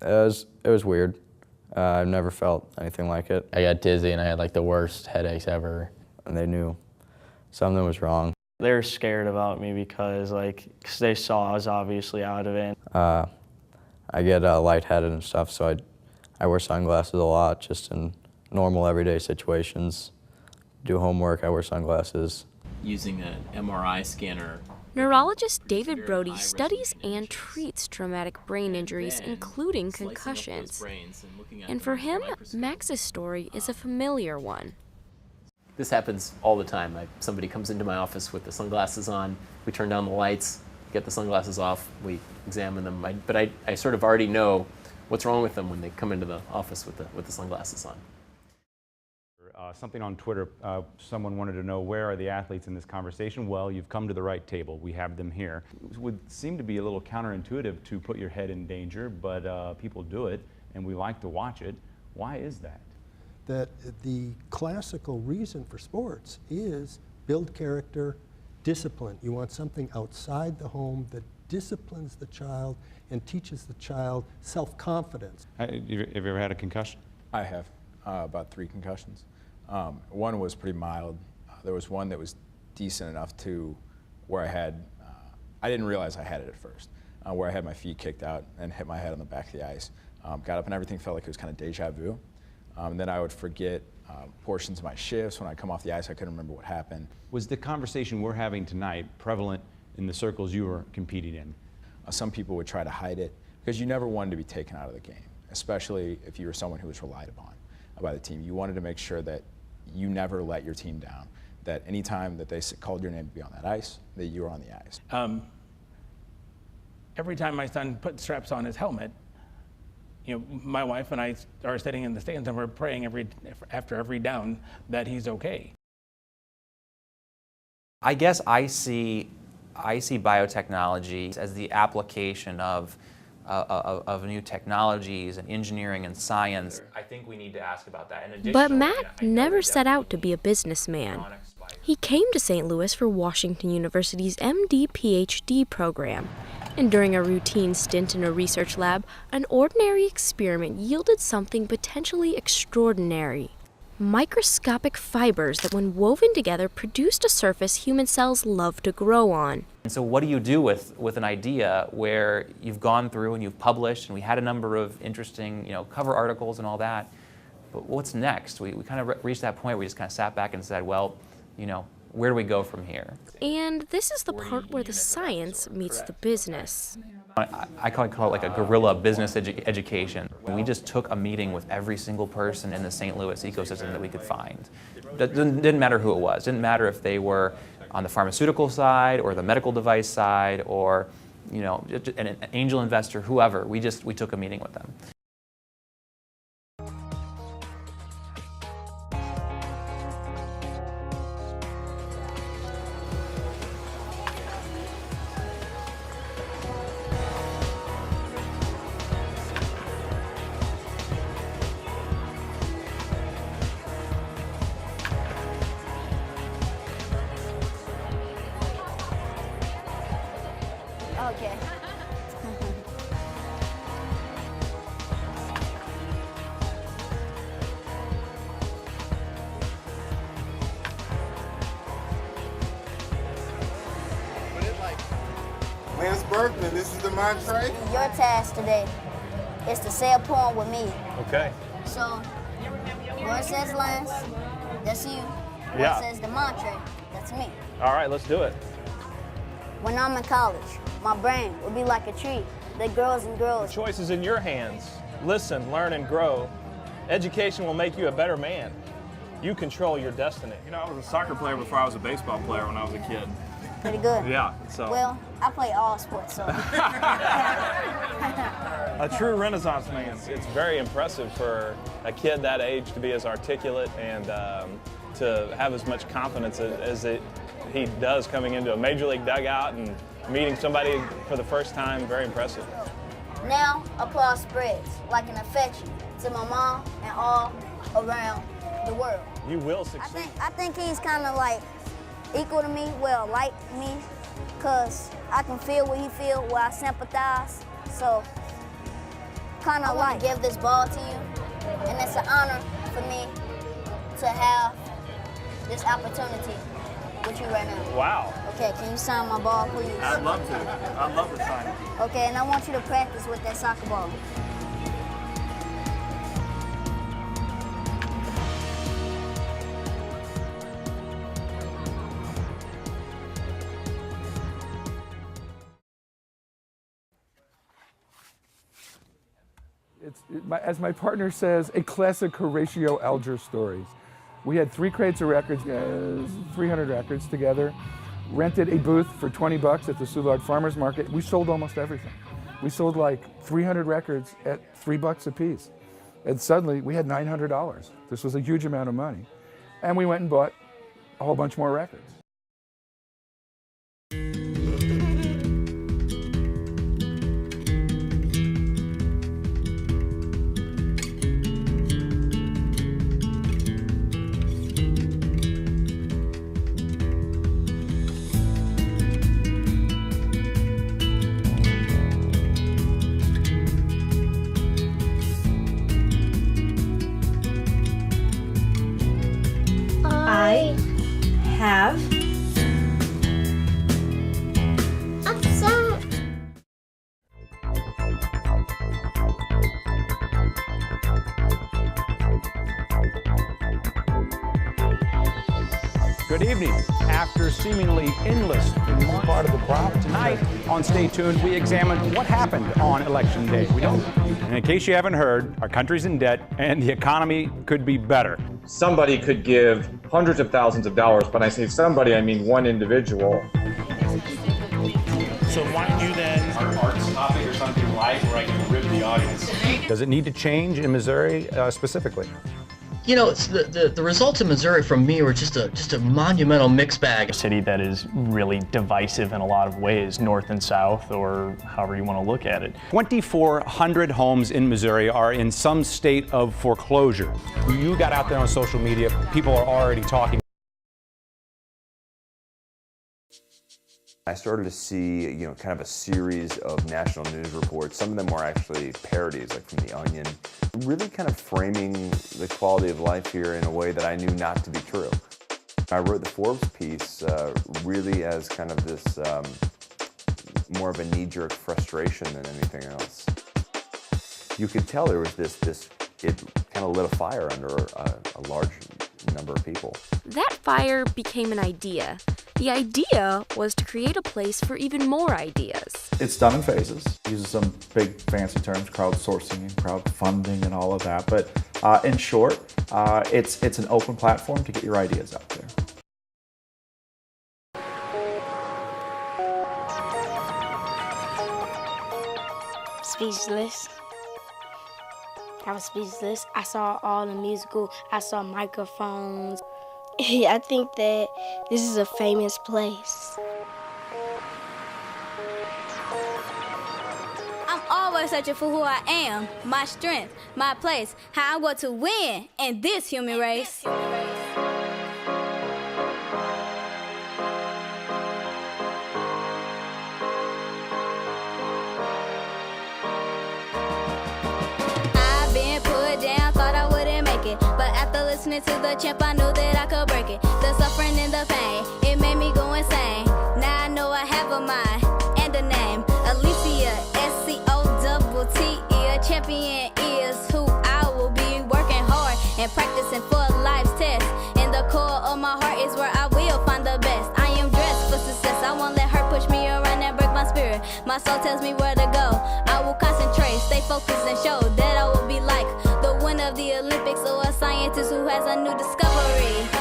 It was weird. I've never felt anything like it. I got dizzy and I had like the worst headaches ever. And they knew something was wrong. They were scared about me because they saw I was obviously out of it. I get lightheaded and stuff, so I wear sunglasses a lot, just in normal everyday situations. Do homework, I wear sunglasses. Using an MRI scanner. Neurologist David Brody studies and treats traumatic brain injuries, including concussions. And for him, Max's story is a familiar one. This happens all the time. Somebody comes into my office with the sunglasses on, we turn down the lights, get the sunglasses off, we examine them. But I sort of already know what's wrong with them when they come into the office with the sunglasses on. Something on Twitter, someone wanted to know, where are the athletes in this conversation? Well, you've come to the right table. We have them here. It would seem to be a little counterintuitive to put your head in danger, but people do it, and we like to watch it. Why is that? That the classical reason for sports is build character, discipline. You want something outside the home that disciplines the child and teaches the child self-confidence. Have you ever had a concussion? I have, about 3 concussions. One was pretty mild. There was one that was decent enough to where I didn't realize I had it at first, where I had my feet kicked out and hit my head on the back of the ice. Got up and everything felt like it was kind of deja vu. Then I would forget portions of my shifts. When I come off the ice, I couldn't remember what happened. Was the conversation we're having tonight prevalent in the circles you were competing in? Some people would try to hide it because you never wanted to be taken out of the game, especially if you were someone who was relied upon by the team. You wanted to make sure that you never let your team down, that any time that they called your name to be on that ice, that you were on the ice. Every time my son put straps on his helmet, my wife and I are sitting in the stands and we're praying after every down that he's okay. I guess I see biotechnology as the application of new technologies and engineering and science. I think we need to ask about that. But Matt never set out to be a businessman. He came to St. Louis for Washington University's MD-PhD program. And during a routine stint in a research lab, an ordinary experiment yielded something potentially extraordinary. Microscopic fibers that, when woven together, produced a surface human cells love to grow on. And so what do you do with an idea where you've gone through and you've published, and we had a number of interesting cover articles and all that, but what's next? We kind of reached that point where we just kind of sat back and said, well, where do we go from here? And this is the part where the science meets the business. I call it like a guerrilla business education. We just took a meeting with every single person in the St. Louis ecosystem that we could find. It didn't matter who it was. It didn't matter if they were on the pharmaceutical side or the medical device side or an angel investor, whoever. We took a meeting with them. Okay. Lance Berkman, this is the mantra. Your task today is to say a poem with me. Okay. So, where it says Lance, that's you. Where Yeah. it says the mantra, that's me. All right, let's do it. When I'm in college, my brain will be like a tree that grows and grows. The choice is in your hands. Listen, learn, and grow. Education will make you a better man. You control your destiny. I was a soccer player before I was a baseball player when I was a kid. Pretty good. Yeah, so. Well, I play all sports, so. A true Renaissance man. It's very impressive for a kid that age to be as articulate and to have as much confidence as he does coming into a major league dugout and meeting somebody for the first time. Very impressive. Now, applause spreads like an affection to my mom and all around the world. You will succeed. I think he's kind of like equal to me, well, like me, because I can feel what he feels, where I sympathize. So, kind of like give this ball to you, and it's an honor for me to have this opportunity with you right now. Wow. Okay, can you sign my ball, please? I'd love to. I'd love to sign it. Okay, and I want you to practice with that soccer ball. As my partner says, a classic Horatio Alger stories. We had 3 crates of records, 300 records together, rented a booth for 20 bucks at the Soulard Farmers Market. We sold almost everything. We sold like 300 records at 3 bucks a piece. And suddenly we had $900. This was a huge amount of money. And we went and bought a whole bunch more records. I have Good evening. After seemingly endless part of the problem tonight on Stay Tuned, we examined what happened on Election Day. We don't. And in case you haven't heard, our country's in debt and the economy could be better. Somebody could give hundreds of thousands of dollars, but I say somebody, I mean one individual. So why don't you then... Our arts topic or something light where I can rib the audience. Does it need to change in Missouri specifically? You know, it's the results in Missouri from me were just a monumental mixed bag. A city that is really divisive in a lot of ways, north and south, or however you want to look at it. 2,400 homes in Missouri are in some state of foreclosure. You got out there on social media, people are already talking. I started to see, kind of a series of national news reports. Some of them were actually parodies, like from The Onion, really kind of framing the quality of life here in a way that I knew not to be true. I wrote the Forbes piece really as kind of this more of a knee-jerk frustration than anything else. You could tell there was it kind of lit a fire under a large number of people. That fire became an idea. The idea was to create a place for even more ideas. It's done in phases. Uses some big fancy terms, crowdsourcing and crowdfunding and all of that. But in short, it's an open platform to get your ideas out there. Speechless. I was speechless. I saw all the musical, I saw microphones. I think that this is a famous place. I'm always searching for who I am, my strength, my place, how I'm going to win in this human race. But after listening to the champ, I knew that I could break it. The suffering and the pain, it made me go insane. Now I know I have a mind and a name. Alicia, SCOTTE. A champion is who I will be working hard and practicing for life's test. In the core of my heart is where I will find the best. I am dressed for success. I won't let her push me around and break my spirit. My soul tells me where to go. I will concentrate, stay focused, and show that I will be like the winner of the Olympics or a scientist who has a new discovery.